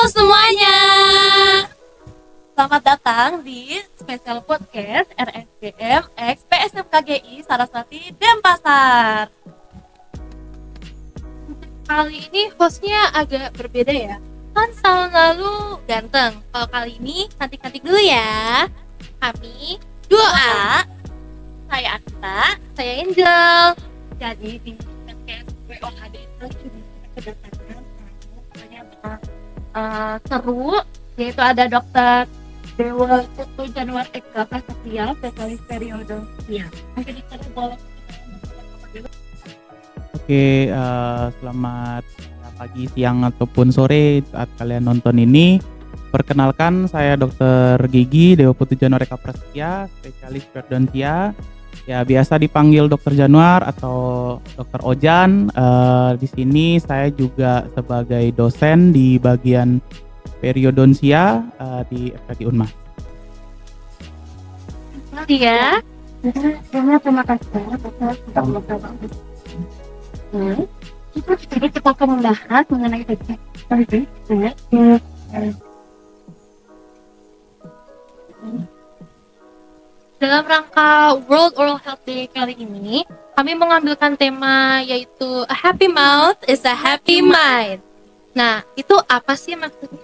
semuanya, selamat datang di spesial podcast RSGM X PSMKGI Saraswati Denpasar. Kali ini hostnya agak berbeda ya. Kan tahun lalu ganteng, kalau kali ini cantik-cantik dulu ya. Kami 2A, saya Akta, saya Angel. Jadi di podcast WOHD itu kita kedatangan seru, yaitu ada Dokter Dewa Putu Januar Eka Prasetya, spesialis periodontia. Mungkin kita boleh. Oke, selamat pagi, siang, ataupun sore saat kalian nonton ini. Perkenalkan, saya Dokter Gigi Dewa Putu Januar Eka Prasetya, spesialis periodontia. Ya, biasa dipanggil Dokter Januar atau Dokter Ojan. Di sini saya juga sebagai dosen di bagian periodontia di FKG Unmas. Ya. Terima kasih kita akan membahas mengenai teknik. Dalam rangka World Oral Health Day kali ini, kami mengambilkan tema yaitu A Happy Mouth is a Happy Mind. Nah, itu apa sih maksudnya?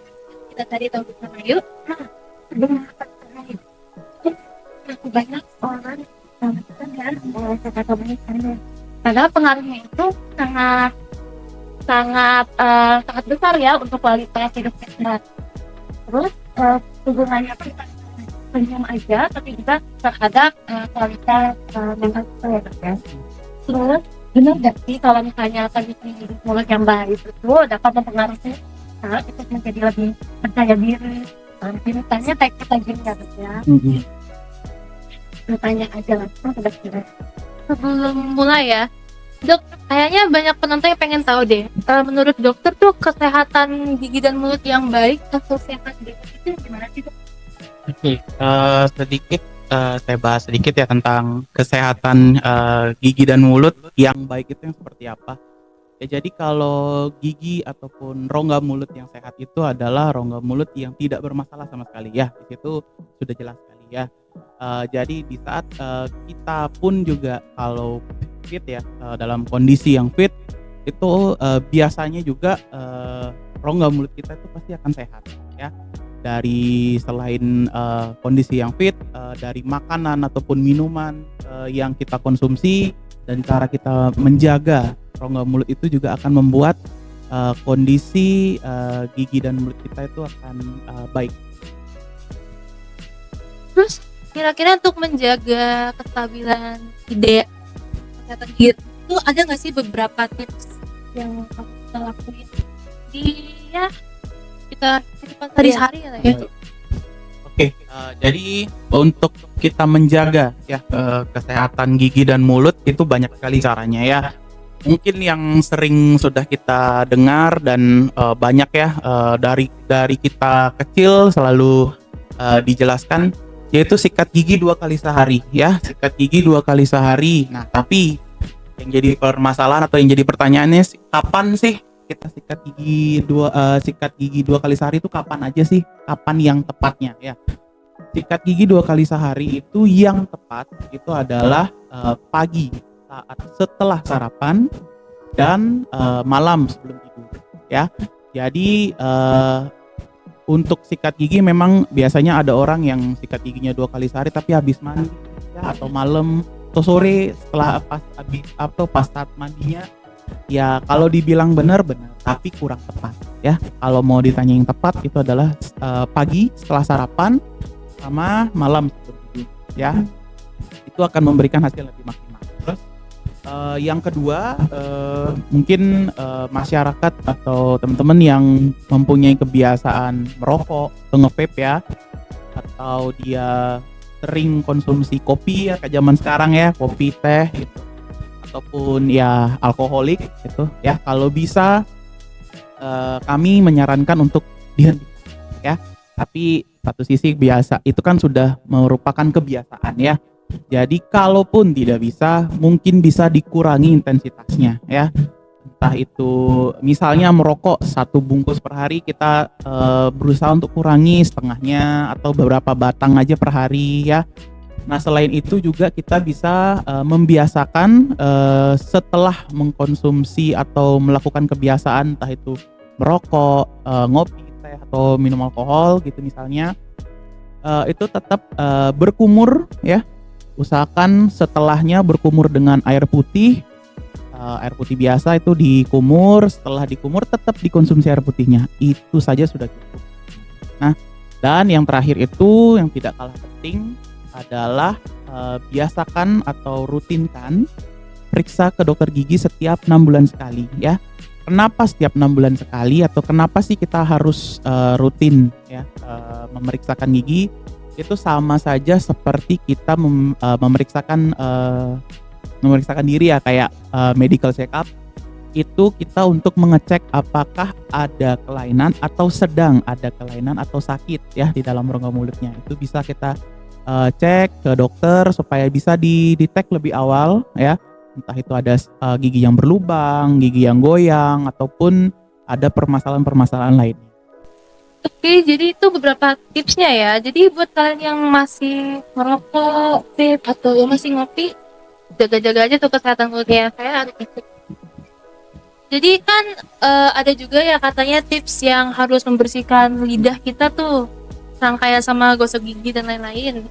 Kita tadi tahu bersama yuk. Banyak orang padahal pengaruhnya itu sangat besar ya untuk kualitas hidup kita. Terus hubungannya senyum aja, tapi juga terhadap kualitas mental kita ya. Terus benar nggak sih kalau misalnya kondisi hidup mulut yang baik itu dapat mempengaruhi saat itu menjadi lebih percaya diri. Tanya teknik lagi nggak ya? Bertanya aja langsung ke dokter. Sebelum mulai ya, Dok, kayaknya banyak penonton yang pengen tahu deh. Menurut dokter tuh kesehatan gigi dan mulut yang baik atau sehat gitu itu gimana sih, Dok? Oke, saya bahas sedikit ya tentang kesehatan gigi dan mulut yang baik itu yang seperti apa. Ya, jadi kalau gigi ataupun rongga mulut yang sehat itu adalah rongga mulut yang tidak bermasalah sama sekali ya. Di situ sudah jelas sekali ya. Jadi di saat kita pun juga kalau fit ya, dalam kondisi yang fit itu biasanya juga rongga mulut kita itu pasti akan sehat ya. Dari selain kondisi yang fit, dari makanan ataupun minuman yang kita konsumsi dan cara kita menjaga rongga mulut itu juga akan membuat kondisi gigi dan mulut kita itu akan baik. Terus kira-kira untuk menjaga kestabilan ide kesehatan gigi itu ada nggak sih beberapa tips yang harus kita lakuin di kita sehari-hari ya? Oke, jadi untuk kita menjaga ya kesehatan gigi dan mulut itu banyak sekali caranya ya. Mungkin yang sering sudah kita dengar dan banyak ya dari kita kecil selalu dijelaskan, yaitu sikat gigi 2 kali sehari ya, sikat gigi 2 kali sehari. Nah, tapi yang jadi permasalahan atau yang jadi pertanyaannya, kapan sih kita sikat gigi 2 kali sehari itu kapan aja sih? Kapan yang tepatnya ya? Sikat gigi 2 kali sehari itu yang tepat itu adalah pagi saat setelah sarapan dan malam sebelum tidur ya. Jadi untuk sikat gigi memang biasanya ada orang yang sikat giginya 2 kali sehari tapi habis mandi ya, atau malam atau sore setelah pas saat mandinya. Ya, kalau dibilang benar, tapi kurang tepat ya. Kalau mau ditanya yang tepat itu adalah pagi setelah sarapan sama malam sebelum tidur ya. Itu akan memberikan hasil lebih maksimal. Terus yang kedua, mungkin masyarakat atau teman-teman yang mempunyai kebiasaan merokok atau nge-vape ya, atau dia sering konsumsi kopi ya kayak zaman sekarang ya, kopi, teh gitu, ataupun ya alkoholik gitu ya, kalau bisa kami menyarankan untuk dihentikan ya. Tapi satu sisi biasa itu kan sudah merupakan kebiasaan ya. Jadi kalaupun tidak bisa, mungkin bisa dikurangi intensitasnya ya. entah itu misalnya merokok 1 bungkus per hari, kita berusaha untuk kurangi setengahnya atau beberapa batang aja per hari ya. Nah, selain itu juga kita bisa membiasakan setelah mengkonsumsi atau melakukan kebiasaan entah itu merokok, ngopi, teh atau minum alkohol gitu misalnya, itu tetap berkumur ya. Usahakan setelahnya berkumur dengan air putih biasa itu dikumur, setelah dikumur tetap dikonsumsi air putihnya. Itu saja sudah cukup. Nah, dan yang terakhir itu yang tidak kalah penting adalah biasakan atau rutinkan periksa ke dokter gigi setiap 6 bulan sekali ya. Kenapa setiap 6 bulan sekali atau kenapa sih kita harus rutin ya memeriksakan gigi? Itu sama saja seperti kita memeriksakan diri ya, kayak medical check up. Itu kita untuk mengecek apakah ada kelainan atau sedang ada kelainan atau sakit ya di dalam rongga mulutnya. Itu bisa kita cek ke dokter supaya bisa didetek lebih awal ya. Entah itu ada gigi yang berlubang, gigi yang goyang, ataupun ada permasalahan-permasalahan lain. Oke, jadi itu beberapa tipsnya ya. Jadi buat kalian yang masih merokok, vape, atau yang masih ngopi, jaga-jaga aja tuh kesehatan kulitnya. Saya harus ikut. Jadi kan ada juga ya katanya tips yang harus membersihkan lidah kita tuh, kayak sama gosok gigi dan lain-lain.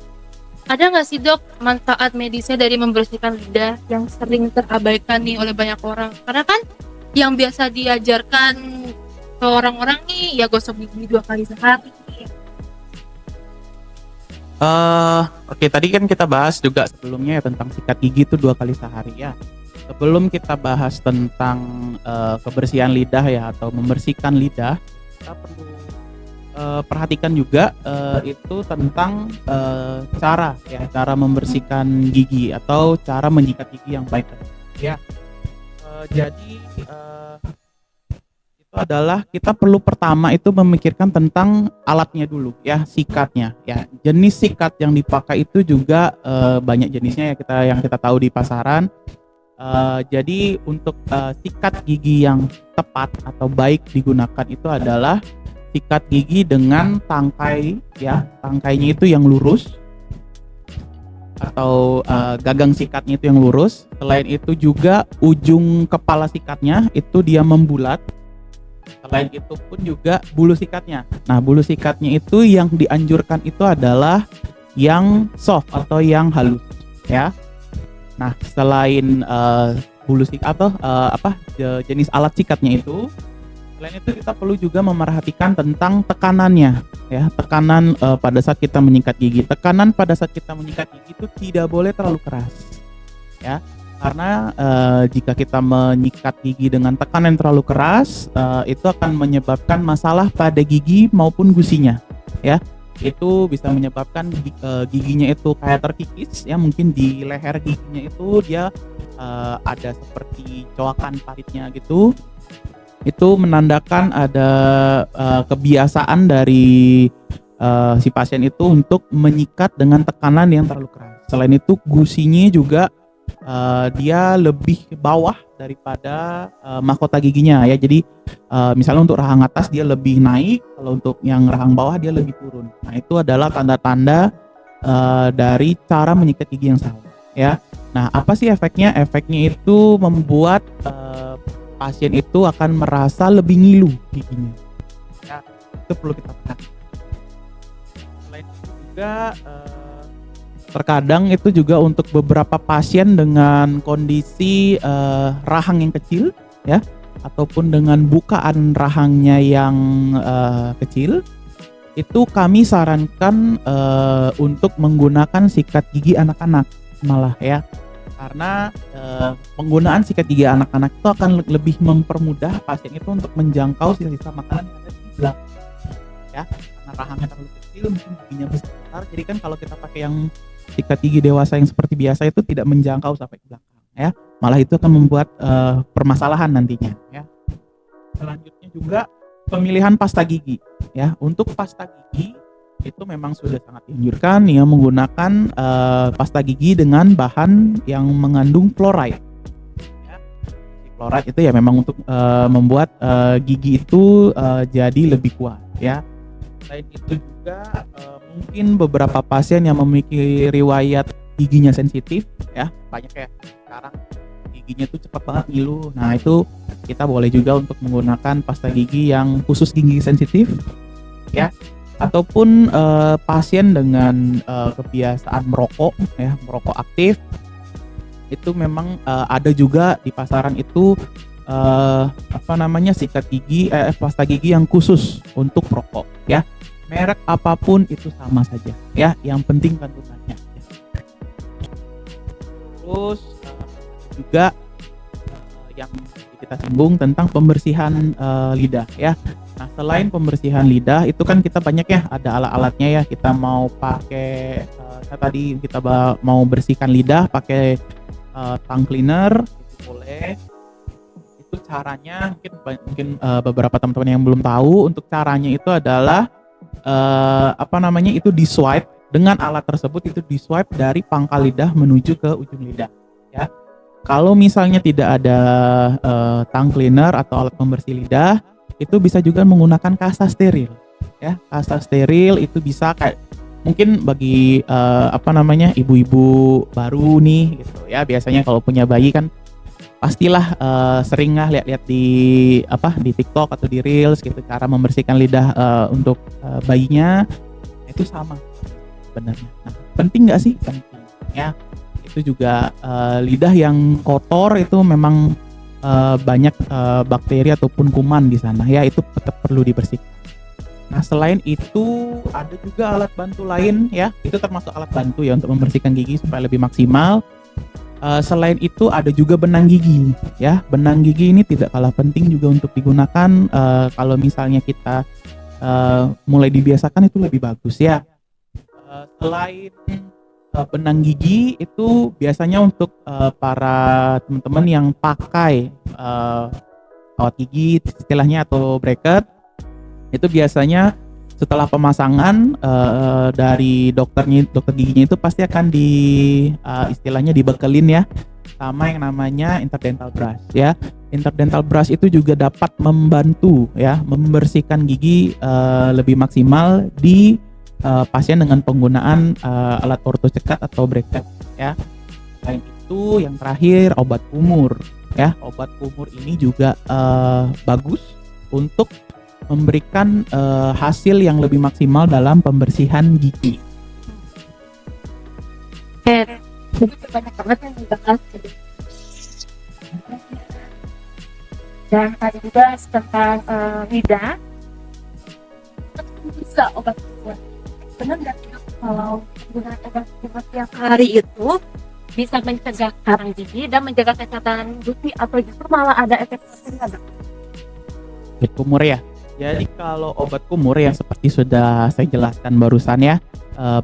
Ada nggak sih dok manfaat medisnya dari membersihkan lidah yang sering terabaikan nih oleh banyak orang? Karena kan yang biasa diajarkan ke orang-orang nih ya gosok gigi 2 kali sehari. Oke, tadi kan kita bahas juga sebelumnya ya tentang sikat gigi itu 2 kali sehari ya. Sebelum kita bahas tentang kebersihan lidah ya atau membersihkan lidah, kita perlu perhatikan juga itu tentang cara membersihkan gigi atau cara menyikat gigi yang baik ya. Jadi itu adalah kita perlu pertama itu memikirkan tentang alatnya dulu ya, sikatnya ya. Jenis sikat yang dipakai itu juga banyak jenisnya ya, yang kita tahu di pasaran. Jadi untuk sikat gigi yang tepat atau baik digunakan itu adalah sikat gigi dengan tangkai ya, tangkainya itu yang lurus atau gagang sikatnya itu yang lurus. Selain itu juga ujung kepala sikatnya itu dia membulat. Selain itu pun juga bulu sikatnya. Nah, bulu sikatnya itu yang dianjurkan itu adalah yang soft atau yang halus ya. Nah, selain bulu sikat atau jenis alat sikatnya itu, selain itu kita perlu juga memerhatikan tentang tekanannya ya. Tekanan pada saat kita menyikat gigi. Tekanan pada saat kita menyikat gigi itu tidak boleh terlalu keras ya. Karena jika kita menyikat gigi dengan tekanan yang terlalu keras, itu akan menyebabkan masalah pada gigi maupun gusinya ya. Itu bisa menyebabkan giginya itu kayak terkikis ya, mungkin di leher giginya itu dia ada seperti coakan pahitnya gitu. Itu menandakan ada kebiasaan dari si pasien itu untuk menyikat dengan tekanan yang terlalu keras. Selain itu gusinya juga dia lebih bawah daripada mahkota giginya ya. Jadi misalnya untuk rahang atas dia lebih naik, kalau untuk yang rahang bawah dia lebih turun. Nah, itu adalah tanda-tanda dari cara menyikat gigi yang salah ya. Nah, apa sih efeknya? Efeknya itu membuat pasien itu akan merasa lebih ngilu giginya ya, itu perlu kita perhatikan. Selain itu juga terkadang itu juga untuk beberapa pasien dengan kondisi rahang yang kecil ya, ataupun dengan bukaan rahangnya yang kecil, itu kami sarankan untuk menggunakan sikat gigi anak-anak malah ya. Karena penggunaan sikat gigi anak-anak itu akan lebih mempermudah pasien itu untuk menjangkau sisa-sisa makanan yang ada di belakang ya. Karena rahangnya terlalu kecil, mungkin giginya besar, jadi kan kalau kita pakai yang sikat gigi dewasa yang seperti biasa itu tidak menjangkau sampai ke belakang ya. Malah itu akan membuat permasalahan nantinya ya. Selanjutnya juga pemilihan pasta gigi ya. Untuk pasta gigi itu memang sudah sangat dianjurkan ya menggunakan pasta gigi dengan bahan yang mengandung fluoride ya. fluoride itu ya memang untuk membuat gigi itu jadi lebih kuat ya. Selain itu juga mungkin beberapa pasien yang memiliki riwayat giginya sensitif ya, banyak ya sekarang giginya tuh cepat banget ngilu. Nah itu kita boleh juga untuk menggunakan pasta gigi yang khusus gigi sensitif ya, ataupun pasien dengan kebiasaan merokok ya, merokok aktif, itu memang ada juga di pasaran itu sikat gigi, pasta gigi yang khusus untuk perokok ya. Merek apapun itu sama saja ya, yang penting kandungannya. Terus juga yang kita singgung tentang pembersihan lidah ya. Nah selain pembersihan lidah itu kan kita banyak ya, ada alat-alatnya ya. Kita mau pakai tadi kita mau bersihkan lidah pakai tongue cleaner itu boleh. Itu caranya mungkin beberapa teman-teman yang belum tahu, untuk caranya itu adalah itu di swipe dengan alat tersebut, itu di swipe dari pangkal lidah menuju ke ujung lidah ya. Kalau misalnya tidak ada tongue cleaner atau alat pembersih lidah, itu bisa juga menggunakan kasa steril ya. Kasa steril itu bisa kayak mungkin bagi ibu-ibu baru nih gitu ya, biasanya kalau punya bayi kan pastilah sering lihat-lihat di TikTok atau di Reels gitu, cara membersihkan lidah untuk bayinya itu sama sebenarnya. Nah, penting nggak sih? Penting ya. Itu juga lidah yang kotor itu memang banyak bakteri ataupun kuman di sana ya, itu tetap perlu dibersihkan. Nah selain itu ada juga alat bantu lain ya, itu termasuk alat bantu ya untuk membersihkan gigi supaya lebih maksimal. Selain itu ada juga benang gigi ya. Benang gigi ini tidak kalah penting juga untuk digunakan kalau misalnya kita mulai dibiasakan, itu lebih bagus ya. Selain benang gigi itu biasanya untuk para teman-teman yang pakai kawat gigi istilahnya atau bracket, itu biasanya setelah pemasangan dari dokter giginya itu pasti akan istilahnya dibekelin ya sama yang namanya interdental brush ya. Interdental brush itu juga dapat membantu ya membersihkan gigi lebih maksimal di pasien dengan penggunaan alat orto cekat atau bracket ya. Selain itu yang terakhir obat kumur ya. Obat kumur ini juga bagus untuk memberikan hasil yang lebih maksimal dalam pembersihan gigi. Jadi banyak banget yang dibahas. Dan tadi juga tentang lidah, bisa obat kuat. Benar nggak kalau menggunakan obat kuat tiap hari itu bisa mencegah karang gigi dan menjaga kesehatan gigi, atau justru malah ada efek samping? Obat kumur ya. Jadi kalau obat kumur yang seperti sudah saya jelaskan barusan ya,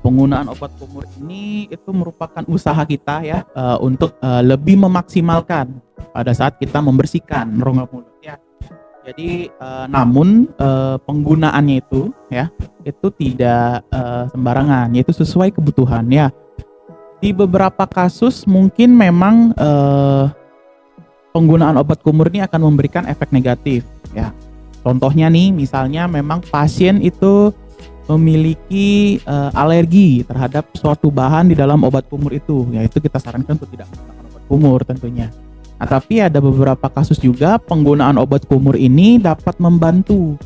penggunaan obat kumur ini itu merupakan usaha kita ya untuk lebih memaksimalkan pada saat kita membersihkan rongga mulut ya. Jadi namun penggunaannya itu ya itu tidak sembarangan, yaitu sesuai kebutuhan ya. Di beberapa kasus mungkin memang penggunaan obat kumur ini akan memberikan efek negatif ya. Contohnya nih, misalnya memang pasien itu memiliki alergi terhadap suatu bahan di dalam obat kumur itu, yaitu kita sarankan untuk tidak menggunakan obat kumur tentunya. Nah, tapi ada beberapa kasus juga penggunaan obat kumur ini dapat membantu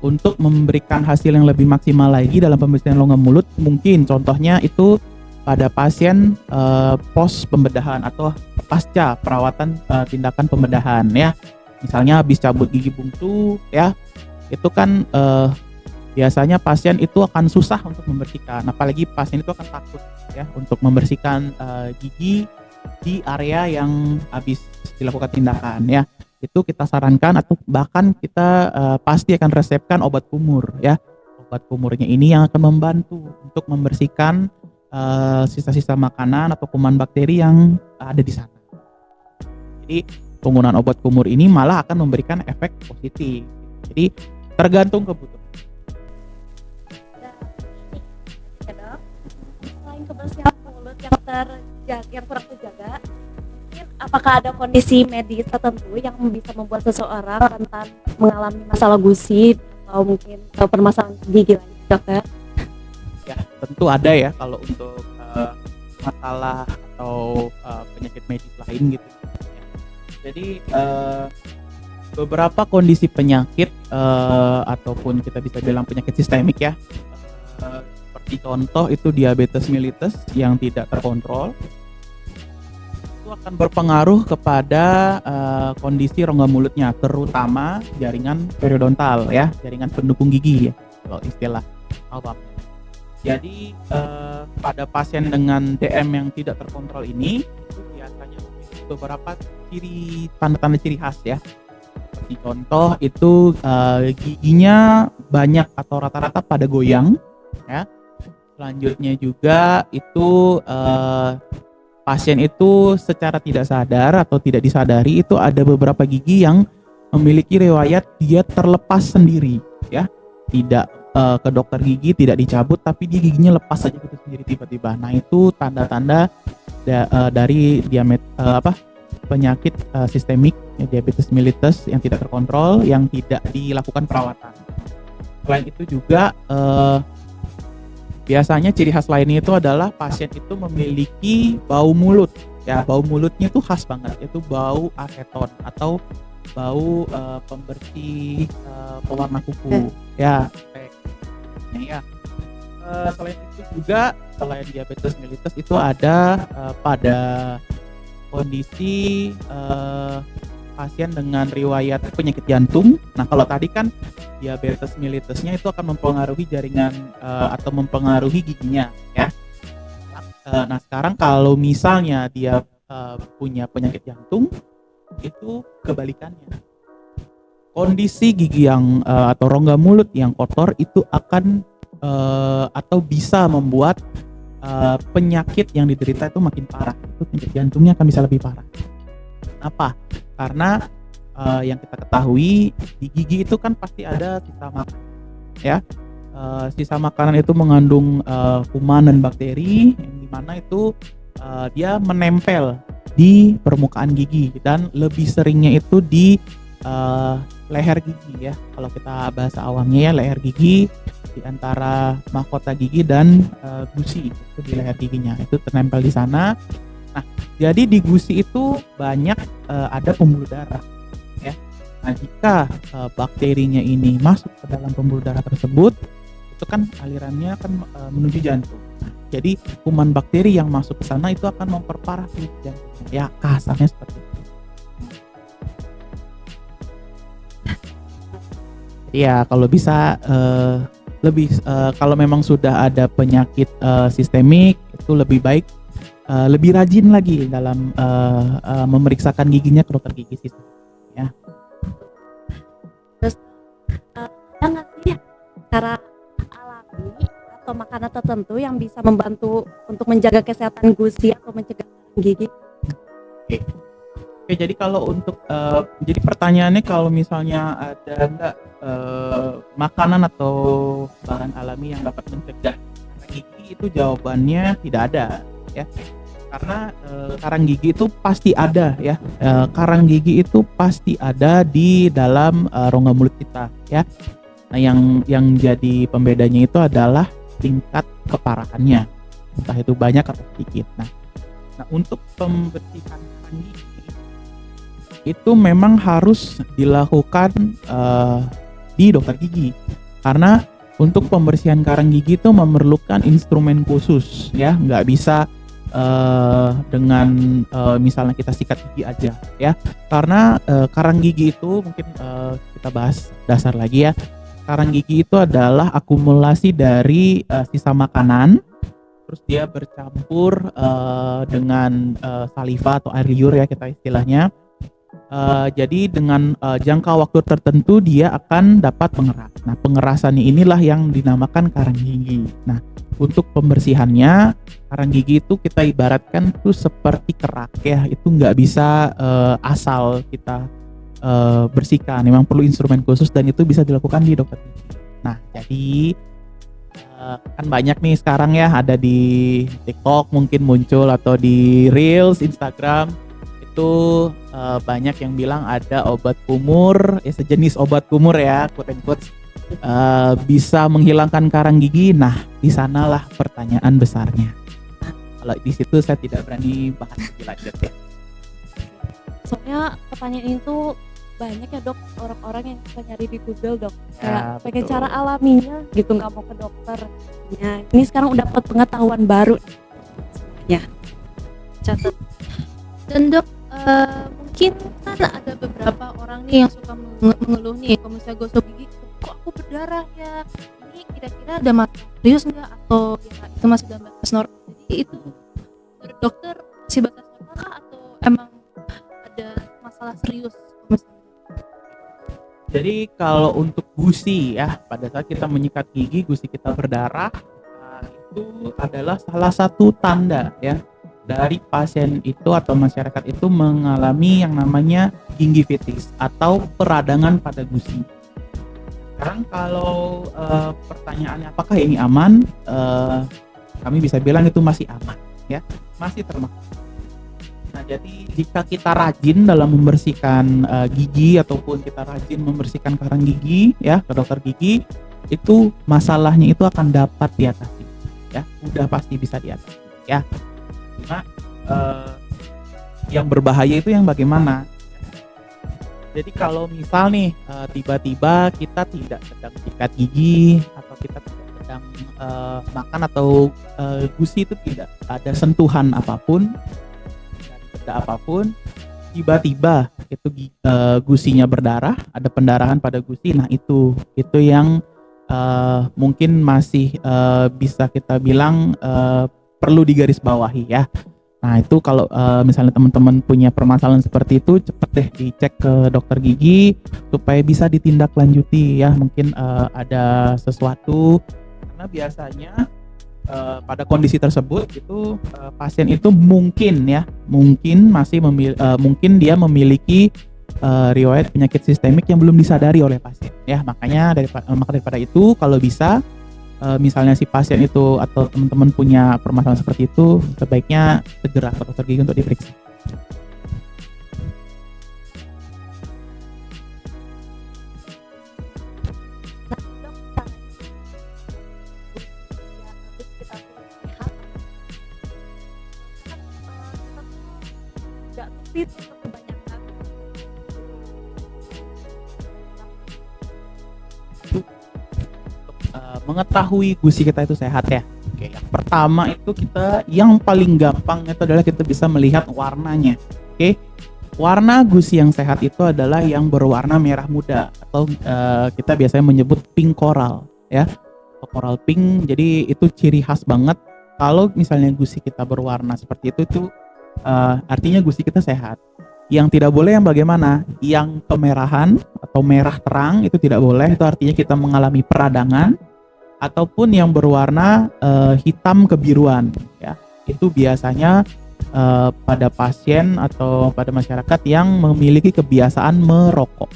untuk memberikan hasil yang lebih maksimal lagi dalam pembersihan rongga mulut. Mungkin contohnya itu pada pasien pos pembedahan atau pasca perawatan tindakan pembedahan ya. Misalnya habis cabut gigi bungsu ya, itu kan biasanya pasien itu akan susah untuk membersihkan, apalagi pasien itu akan takut ya untuk membersihkan gigi di area yang habis dilakukan tindakan ya. Itu kita sarankan atau bahkan kita pasti akan resepkan obat kumur ya. Obat kumurnya ini yang akan membantu untuk membersihkan sisa-sisa makanan atau kuman bakteri yang ada di sana. Jadi penggunaan obat kumur ini malah akan memberikan efek positif. Jadi tergantung kebutuhan. Selain kebersihan mulut yang kurang terjaga, mungkin apakah ada kondisi medis tertentu yang bisa membuat seseorang rentan mengalami masalah gusi atau mungkin permasalahan gigi lain, dokter? Ya, tentu ada ya kalau untuk masalah atau penyakit medis lain gitu. Jadi beberapa kondisi penyakit ataupun kita bisa bilang penyakit sistemik ya. Seperti contoh itu diabetes mellitus yang tidak terkontrol. Itu akan berpengaruh kepada kondisi rongga mulutnya, terutama jaringan periodontal ya, jaringan pendukung gigi ya, kalau istilah awam. Jadi pada pasien dengan DM yang tidak terkontrol ini itu biasanya memiliki beberapa tanda-tanda ciri khas ya. Seperti contoh itu giginya banyak atau rata-rata pada goyang ya. Selanjutnya juga itu pasien itu secara tidak sadar atau tidak disadari itu ada beberapa gigi yang memiliki riwayat dia terlepas sendiri ya, tidak ke dokter gigi, tidak dicabut tapi dia giginya lepas saja gitu sendiri tiba-tiba. Nah itu tanda-tanda dari penyakit sistemik ya, diabetes mellitus yang tidak terkontrol yang tidak dilakukan perawatan. Selain itu juga biasanya ciri khas lainnya itu adalah pasien itu memiliki bau mulut ya, bau mulutnya itu khas banget, itu bau aseton atau bau pembersih pewarna kuku ya. Ya. Selain itu juga selain diabetes mellitus itu ada pada kondisi pasien dengan riwayat penyakit jantung. Nah kalau tadi kan diabetes mellitusnya itu akan mempengaruhi jaringan atau mempengaruhi giginya ya. Nah sekarang kalau misalnya dia punya penyakit jantung, itu kebalikannya. Kondisi gigi yang atau rongga mulut yang kotor itu akan atau bisa membuat penyakit yang diderita itu makin parah. Itu penyakit jantungnya akan bisa lebih parah. Kenapa? Karena yang kita ketahui di gigi itu kan pasti ada sisa makanan ya. Sisa makanan itu mengandung kuman dan bakteri yang dimana itu dia menempel di permukaan gigi dan lebih seringnya itu di leher gigi ya. Kalau kita bahasa awamnya ya, leher gigi di antara mahkota gigi dan gusi itu di leher giginya itu ternempel di sana. Nah, jadi di gusi itu banyak ada pembuluh darah ya. Nah, jika bakterinya ini masuk ke dalam pembuluh darah tersebut, itu kan alirannya akan menuju jantung. Nah, jadi kuman bakteri yang masuk ke sana itu akan memperparah jantungnya. Ya, kasarnya seperti itu. Ya, kalau bisa lebih kalau memang sudah ada penyakit sistemik itu lebih baik lebih rajin lagi dalam memeriksakan giginya ke dokter gigi sistemik ya. Terus ada nggak sih cara alami atau makanan tertentu yang bisa membantu untuk menjaga kesehatan gusi atau mencegah gigi? Oke, jadi kalau untuk jadi pertanyaannya kalau misalnya ada enggak makanan atau bahan alami yang dapat mencegah gigi, itu jawabannya tidak ada ya. Karena karang gigi itu pasti ada ya. Karang gigi itu pasti ada di dalam rongga mulut kita ya. Nah, yang jadi pembedanya itu adalah tingkat keparahannya, entah itu banyak atau sedikit. Nah untuk pembersihan karang gigi itu memang harus dilakukan di dokter gigi, karena untuk pembersihan karang gigi itu memerlukan instrumen khusus ya, nggak bisa dengan misalnya kita sikat gigi aja ya, karena karang gigi itu mungkin kita bahas dasar lagi ya. Karang gigi itu adalah akumulasi dari sisa makanan, terus dia bercampur dengan saliva atau air liur ya kita istilahnya. Jadi dengan jangka waktu tertentu dia akan dapat mengeras. Nah, pengerasannya inilah yang dinamakan karang gigi. Nah, untuk pembersihannya karang gigi itu kita ibaratkan tuh seperti kerak ya. Itu nggak bisa asal kita bersihkan. Memang perlu instrumen khusus dan itu bisa dilakukan di dokter gigi. Nah, jadi kan banyak nih sekarang ya, ada di TikTok mungkin muncul atau di Reels Instagram. itu banyak yang bilang ada obat kumur, ya sejenis obat kumur ya, quote and quote, bisa menghilangkan karang gigi. Nah, di sanalah pertanyaan besarnya. Kalau di situ saya tidak berani bahas lebih lanjut ya. Soalnya pertanyaan itu banyak ya dok, orang-orang yang suka nyari di Google dok, Ya, kayak pengen betul. cara alaminya gitu, nggak mau ke dokter. Ya, ini sekarang udah dapat pengetahuan baru. Ya, catat. Dan dok, mungkin kan ada beberapa orang nih yang suka mengeluh nih, kalau misalnya gosok gigi, kok aku berdarah ya? Ini kira-kira ada masalah serius nggak? Atau ya itu masih dalam batas normal? Jadi itu menurut dokter masih batas normal kah? Atau emang ada masalah serius? Jadi kalau untuk gusi ya, pada saat kita menyikat gigi, gusi kita berdarah, nah, itu adalah salah satu tanda ya dari pasien itu atau masyarakat itu mengalami yang namanya gingivitis atau peradangan pada gusi. Sekarang kalau pertanyaannya apakah ini aman, kami bisa bilang itu masih aman ya, masih termasuk. Nah, jadi jika kita rajin dalam membersihkan gigi ataupun kita rajin membersihkan karang gigi ya ke dokter gigi, itu masalahnya itu akan dapat diatasi ya, udah pasti bisa diatasi ya. Cuma yang berbahaya itu yang bagaimana? Jadi kalau misal nih tiba-tiba kita tidak sedang sikat gigi atau kita tidak sedang makan atau gusi itu tidak ada sentuhan apapun, tidak apapun, tiba-tiba itu gusinya berdarah, ada pendarahan pada gusi. Nah itu yang mungkin masih bisa kita bilang perlu digarisbawahi ya. Nah itu kalau misalnya teman-teman punya permasalahan seperti itu, cepet deh dicek ke dokter gigi supaya bisa ditindaklanjuti ya. Mungkin ada sesuatu, karena biasanya pada kondisi tersebut itu pasien itu mungkin mungkin dia memiliki riwayat penyakit sistemik yang belum disadari oleh pasien ya. Maka daripada itu kalau bisa misalnya si pasien itu atau teman-teman punya permasalahan seperti itu, sebaiknya segera ke dokter gigi untuk diperiksa. Mengetahui gusi kita itu sehat ya. Oke, yang pertama itu yang paling gampang itu adalah kita bisa melihat warnanya. Oke, warna gusi yang sehat itu adalah yang berwarna merah muda atau kita biasanya menyebut pink coral ya, coral pink. Jadi itu ciri khas banget. Kalau misalnya gusi kita berwarna seperti itu artinya gusi kita sehat. Yang tidak boleh yang bagaimana? Yang kemerahan atau merah terang itu tidak boleh. Itu artinya kita mengalami peradangan. Ataupun yang berwarna hitam kebiruan ya, itu biasanya pada pasien atau pada masyarakat yang memiliki kebiasaan merokok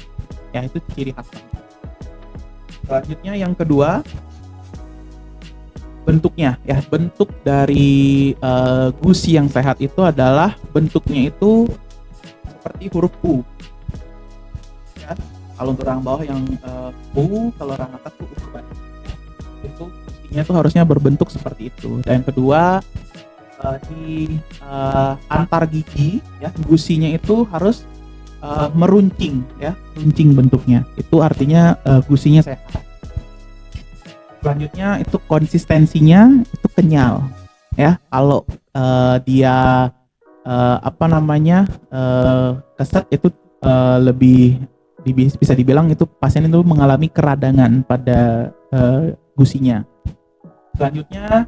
ya, itu ciri khas. Selanjutnya yang kedua, bentuknya ya. Bentuk dari gusi yang sehat itu adalah bentuknya itu seperti huruf U ya. Kalau untuk orang bawah yang U, kalau orang atas tuh U. Itu gusinya tuh harusnya berbentuk seperti itu. Dan yang kedua, di antar gigi ya, gusinya itu harus meruncing ya, runcing bentuknya. Itu artinya gusinya sehat. Selanjutnya itu konsistensinya itu kenyal ya. Kalau dia keset itu lebih bisa dibilang itu pasien itu mengalami keradangan pada gusinya. Selanjutnya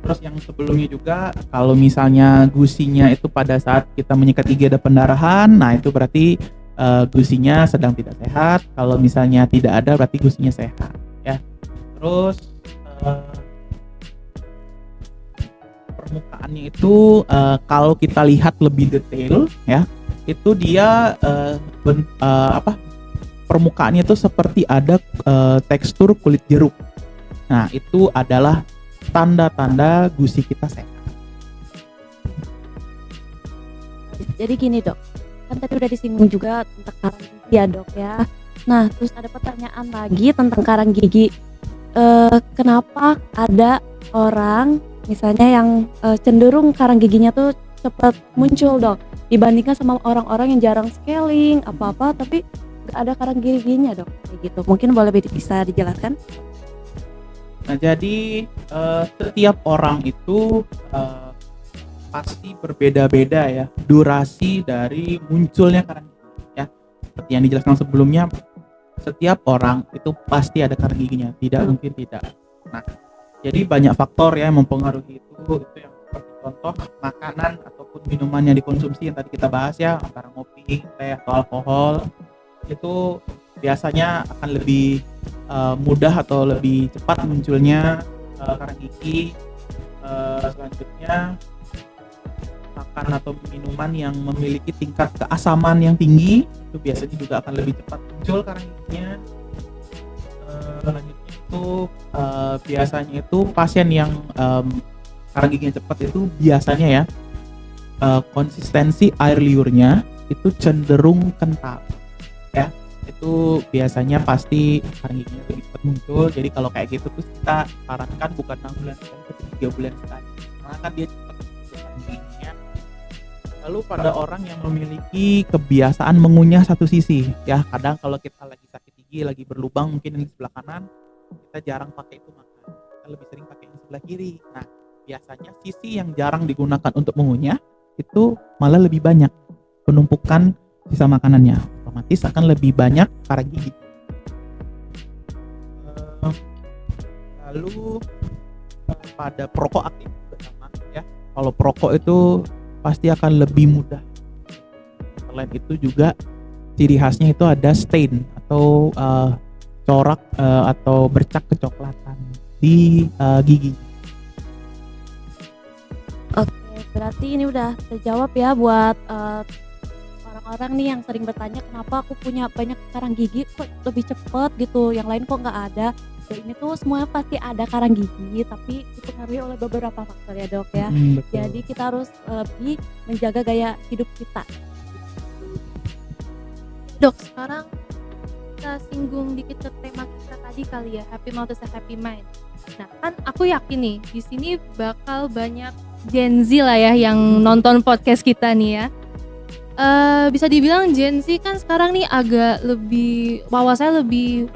terus yang sebelumnya juga, kalau misalnya gusinya itu pada saat kita menyikat gigi ada pendarahan, nah itu berarti gusinya sedang tidak sehat. Kalau misalnya tidak ada berarti gusinya sehat ya. Terus permukaannya itu kalau kita lihat lebih detail ya, itu dia permukaannya itu seperti ada tekstur kulit jeruk. Nah itu adalah tanda-tanda gusi kita sehat. Jadi gini dok, kan tadi udah disinggung juga tentang karang gigi ya dok ya. Nah terus ada pertanyaan lagi tentang karang gigi. Kenapa ada orang misalnya yang cenderung karang giginya tuh cepat muncul dok, dibandingkan sama orang-orang yang jarang scaling apa-apa tapi nggak ada karang giginya dok, kayak gitu. Mungkin boleh bisa dijelaskan? Nah, jadi setiap orang itu pasti berbeda-beda ya durasi dari munculnya karang gigi ya. Seperti yang dijelaskan sebelumnya, setiap orang itu pasti ada karang giginya, tidak mungkin tidak. Nah, jadi banyak faktor ya yang mempengaruhi itu yang seperti contoh makanan ataupun minuman yang dikonsumsi yang tadi kita bahas ya, antara ngopi, teh atau alkohol, itu biasanya akan lebih mudah atau lebih cepat munculnya karang gigi. Selanjutnya makan atau minuman yang memiliki tingkat keasaman yang tinggi itu biasanya juga akan lebih cepat muncul karang giginya. Selanjutnya itu biasanya itu pasien yang karang giginya cepat itu biasanya ya konsistensi air liurnya itu cenderung kental ya. Itu biasanya pasti karang giginya lebih cepat muncul. Jadi kalau kayak gitu terus kita sarankan bukan 6 bulan sekali tapi 3 bulan sekali, karena kan dia cepat muncul karang giginya. Lalu pada orang yang memiliki kebiasaan mengunyah satu sisi ya, kadang kalau kita lagi sakit gigi, lagi berlubang mungkin di sebelah kanan, kita jarang pakai itu makan, kita lebih sering pakai yang sebelah kiri. Nah biasanya sisi yang jarang digunakan untuk mengunyah itu malah lebih banyak penumpukan sisa makanannya, otomatis akan lebih banyak karang gigi. Lalu pada perokok aktif bersama ya, kalau perokok itu pasti akan lebih mudah. Selain itu juga ciri khasnya itu ada stain atau corak atau bercak kecoklatan di gigi. Oke, berarti ini udah terjawab ya buat orang-orang nih yang sering bertanya kenapa aku punya banyak karang gigi kok lebih cepet gitu, yang lain kok nggak ada. Ya, ini tuh semuanya pasti ada karang gigi tapi dipengaruhi oleh beberapa faktor ya dok ya. Jadi kita harus lebih menjaga gaya hidup kita. Dok, sekarang kita singgung dikit ke tema kita tadi kali ya, happy mouth is a happy mind. Nah kan aku yakin nih di sini bakal banyak Gen Z lah ya yang nonton podcast kita nih ya. Bisa dibilang Gen Z kan sekarang nih agak lebih, wawasannya lebih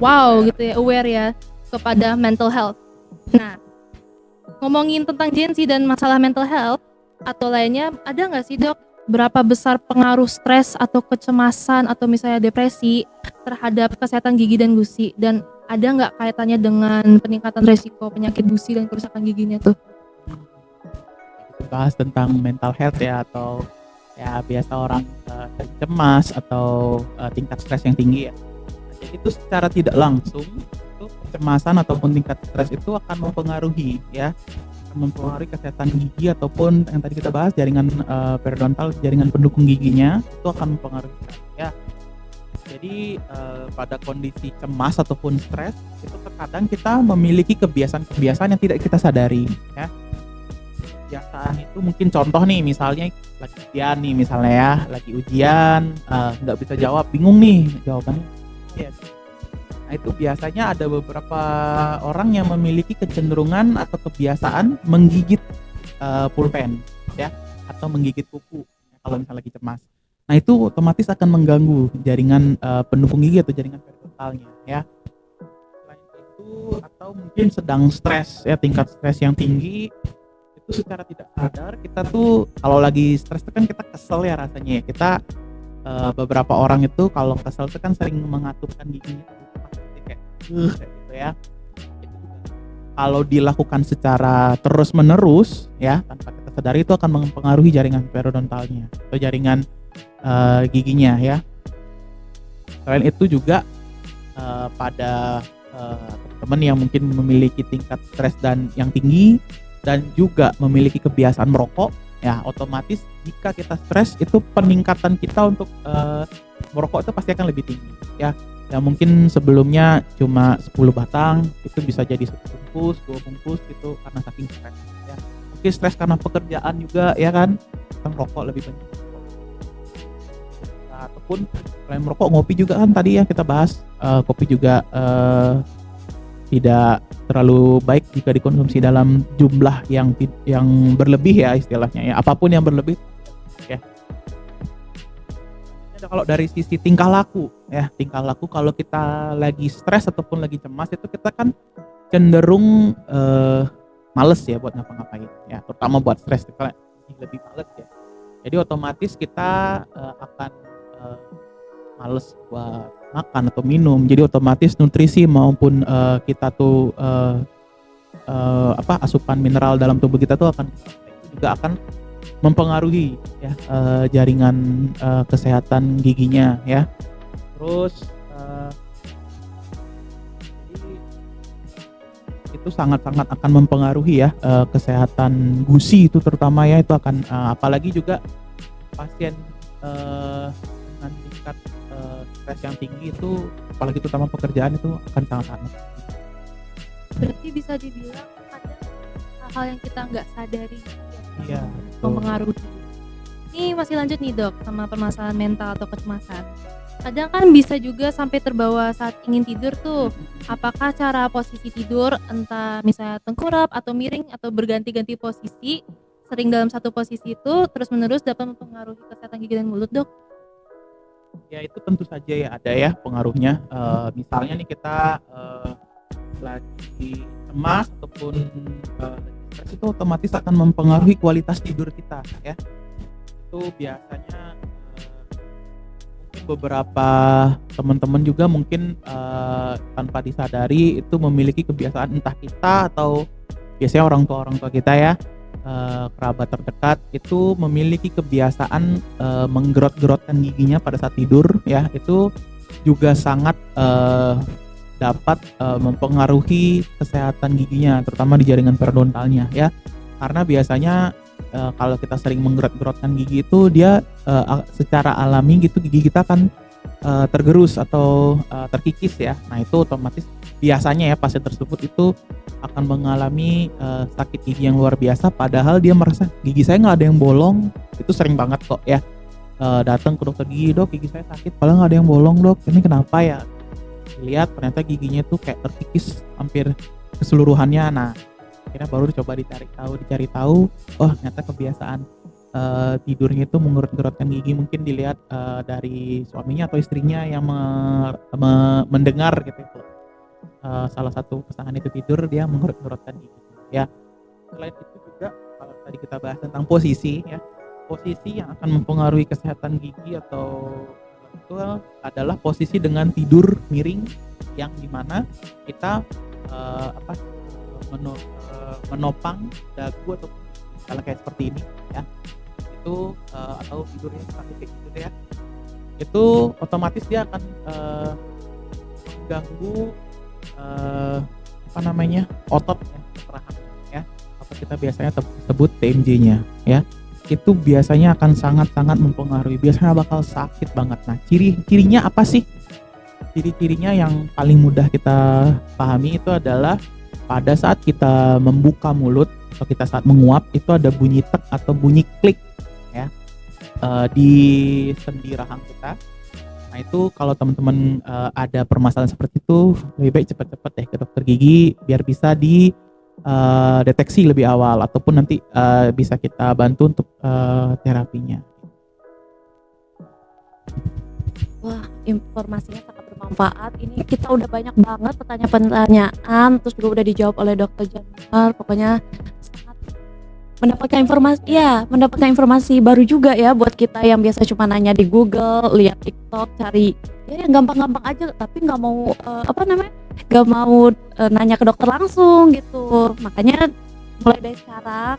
gitu ya, aware ya kepada mental health. Nah, ngomongin tentang Gen Z dan masalah mental health atau lainnya, ada nggak sih dok berapa besar pengaruh stres atau kecemasan atau misalnya depresi terhadap kesehatan gigi dan gusi, dan ada nggak kaitannya dengan peningkatan resiko penyakit gusi dan kerusakan giginya tuh? Bahas tentang mental health ya, atau ya biasa orang cemas atau tingkat stres yang tinggi ya. Jadi itu secara tidak langsung itu kecemasan ataupun tingkat stres itu akan mempengaruhi ya, akan mempengaruhi kesehatan gigi ataupun yang tadi kita bahas jaringan periodontal, jaringan pendukung giginya itu akan mempengaruhi ya. Jadi pada kondisi cemas ataupun stres itu terkadang kita memiliki kebiasaan-kebiasaan yang tidak kita sadari ya. Kebiasaan itu mungkin contoh nih, misalnya lagi ujian nih misalnya ya, lagi ujian nggak bisa jawab, bingung nih jawabannya. Yes. Nah itu biasanya ada beberapa orang yang memiliki kecenderungan atau kebiasaan menggigit pulpen ya, atau menggigit kuku kalau misalnya lagi cemas. Nah itu otomatis akan mengganggu jaringan pendukung gigi atau jaringan periodontalnya ya. Selain itu atau mungkin sedang stres ya, tingkat stres yang tinggi itu secara tidak sadar kita tuh kalau lagi stres itu kan kita kesel ya rasanya ya. Kita beberapa orang itu kalau kesel itu kan sering mengatupkan giginya kayak gitu ya. Kalau dilakukan secara terus menerus ya tanpa kita sadari itu akan mempengaruhi jaringan periodontalnya atau jaringan giginya ya. Selain itu juga pada teman-teman yang mungkin memiliki tingkat stres dan yang tinggi dan juga memiliki kebiasaan merokok ya, otomatis jika kita stres itu peningkatan kita untuk merokok itu pasti akan lebih tinggi ya. Ya mungkin sebelumnya cuma 10 batang itu bisa jadi 1 bungkus, 2 bungkus gitu karena saking stres ya. Mungkin stres karena pekerjaan juga ya kan, kita merokok lebih banyak. ataupun selain merokok, ngopi juga kan tadi ya kita bahas, kopi juga tidak terlalu baik jika dikonsumsi dalam jumlah yang berlebih ya istilahnya ya, apapun yang berlebih ya. Kalau dari sisi tingkah laku kalau kita lagi stres ataupun lagi cemas itu kita kan cenderung males ya buat ngapa-ngapain ya, terutama buat stres kita lebih males ya. Jadi otomatis kita akan males buat makan atau minum. Jadi otomatis nutrisi maupun kita tuh asupan mineral dalam tubuh kita tuh juga akan mempengaruhi ya jaringan kesehatan giginya ya. Terus jadi itu sangat-sangat akan mempengaruhi ya kesehatan gusi itu terutama ya, itu akan apalagi juga pasien dengan tingkat stres yang tinggi itu, apalagi terutama pekerjaan itu akan sangat-sangat. Berarti bisa dibilang ada hal-hal yang kita nggak sadari Iya, mempengaruhi. Ini masih lanjut nih dok sama permasalahan mental atau kecemasan. Kadang kan bisa juga sampai terbawa saat ingin tidur tuh. Apakah cara posisi tidur, entah misalnya tengkurap atau miring atau berganti-ganti posisi, sering dalam satu posisi itu terus-menerus dapat mempengaruhi kesehatan gigi dan mulut dok? Ya itu tentu saja ya ada ya pengaruhnya. Misalnya nih kita lagi cemas ataupun stres itu otomatis akan mempengaruhi kualitas tidur kita ya. Itu biasanya mungkin beberapa teman-teman juga mungkin tanpa disadari itu memiliki kebiasaan, entah kita atau biasanya orang tua kita ya, kerabat terdekat itu memiliki kebiasaan menggerot-gerotkan giginya pada saat tidur ya. Itu juga sangat dapat mempengaruhi kesehatan giginya, terutama di jaringan periodontalnya ya. Karena biasanya kalau kita sering menggerot-gerotkan gigi itu dia secara alami gitu gigi kita akan tergerus atau terkikis ya. Nah itu otomatis biasanya ya pasien tersebut itu akan mengalami sakit gigi yang luar biasa, padahal dia merasa gigi saya nggak ada yang bolong. Itu sering banget kok ya, datang ke dokter gigi, dok gigi saya sakit padahal nggak ada yang bolong dok, ini kenapa ya? Lihat ternyata giginya tuh kayak terkikis hampir keseluruhannya. Nah akhirnya baru dicoba dicari tahu, oh ternyata kebiasaan tidurnya itu menggerut-gerotkan gigi. Mungkin dilihat dari suaminya atau istrinya yang mendengar gitu ya. Salah satu pasangan itu tidur dia menggerut-gerotkan gigi ya. Selain itu juga kalau tadi kita bahas tentang posisi ya, posisi yang akan mempengaruhi kesehatan gigi atau itu adalah posisi dengan tidur miring, yang dimana kita menopang dagu atau kalau kayak seperti ini ya, itu atau tidurnya seperti gitu ya, itu otomatis dia akan mengganggu otot ya, rahang ya, atau kita biasanya sebut TMJ-nya ya. Itu biasanya akan sangat-sangat mempengaruhi, biasanya bakal sakit banget. Nah ciri-cirinya apa sih? Ciri-cirinya yang paling mudah kita pahami itu adalah pada saat kita membuka mulut atau kita saat menguap itu ada bunyi tek atau bunyi klik ya di sendi rahang kita. Nah itu kalau teman-teman ada permasalahan seperti itu, lebih baik cepat-cepat deh ke dokter gigi biar bisa deteksi lebih awal, ataupun nanti bisa kita bantu untuk terapinya. Wah, informasinya sangat bermanfaat. Ini kita udah banyak banget pertanyaan-pertanyaan, terus juga udah dijawab oleh Dokter Januar. Pokoknya sangat mendapatkan informasi baru juga ya buat kita yang biasa cuma nanya di Google, lihat TikTok, cari ya yang gampang-gampang aja, tapi nggak mau nanya ke dokter langsung gitu. Makanya mulai dari sekarang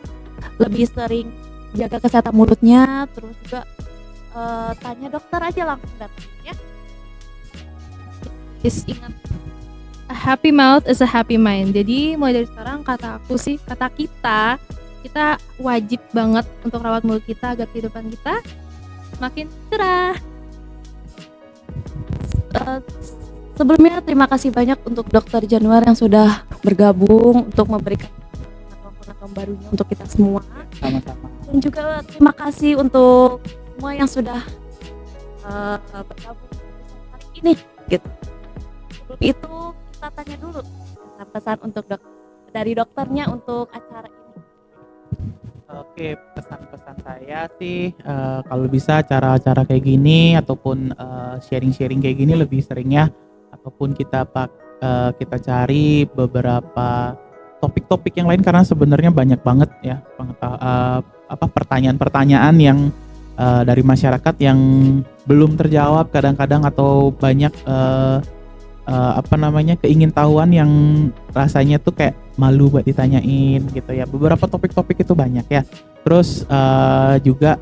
lebih sering jaga kesehatan mulutnya, terus juga tanya dokter aja langsung datang ya. Just ingat, a happy mouth is a happy mind. Jadi mulai dari sekarang kata kita wajib banget untuk rawat mulut kita agar kehidupan kita makin cerah. Sebelumnya terima kasih banyak untuk Dokter Januar yang sudah bergabung untuk memberikan pengetahuan barunya untuk kita semua. Sama-sama. Dan juga terima kasih untuk semua yang sudah bergabung di episode kali ini gitu. Sebelum itu kita tanya dulu pesan-pesan untuk dari dokternya untuk acara ini. Oke, pesan-pesan saya sih kalau bisa acara-acara kayak gini ataupun sharing-sharing kayak gini lebih sering ya, ataupun kita cari beberapa topik-topik yang lain karena sebenarnya banyak banget ya pertanyaan-pertanyaan yang dari masyarakat yang belum terjawab kadang-kadang, atau banyak keingintahuan yang rasanya tuh kayak malu buat ditanyain gitu ya. Beberapa topik-topik itu banyak ya. Terus juga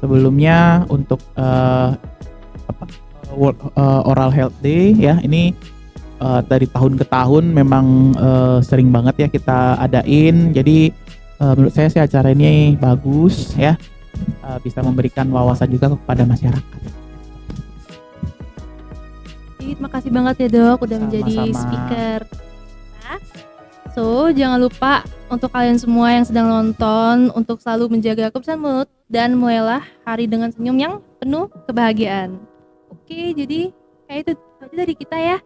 sebelumnya untuk World Oral Health Day ya, ini dari tahun ke tahun memang sering banget ya kita adain. Jadi menurut saya sih acara ini bagus ya, bisa memberikan wawasan juga kepada masyarakat. Terima kasih banget ya dok udah menjadi Sama-sama. speaker. Nah, so jangan lupa untuk kalian semua yang sedang nonton untuk selalu menjaga kebersihan mulut dan mulailah hari dengan senyum yang penuh kebahagiaan. Oke, jadi kayak itu aja dari kita ya.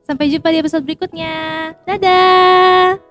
Sampai jumpa di episode berikutnya. Dadah.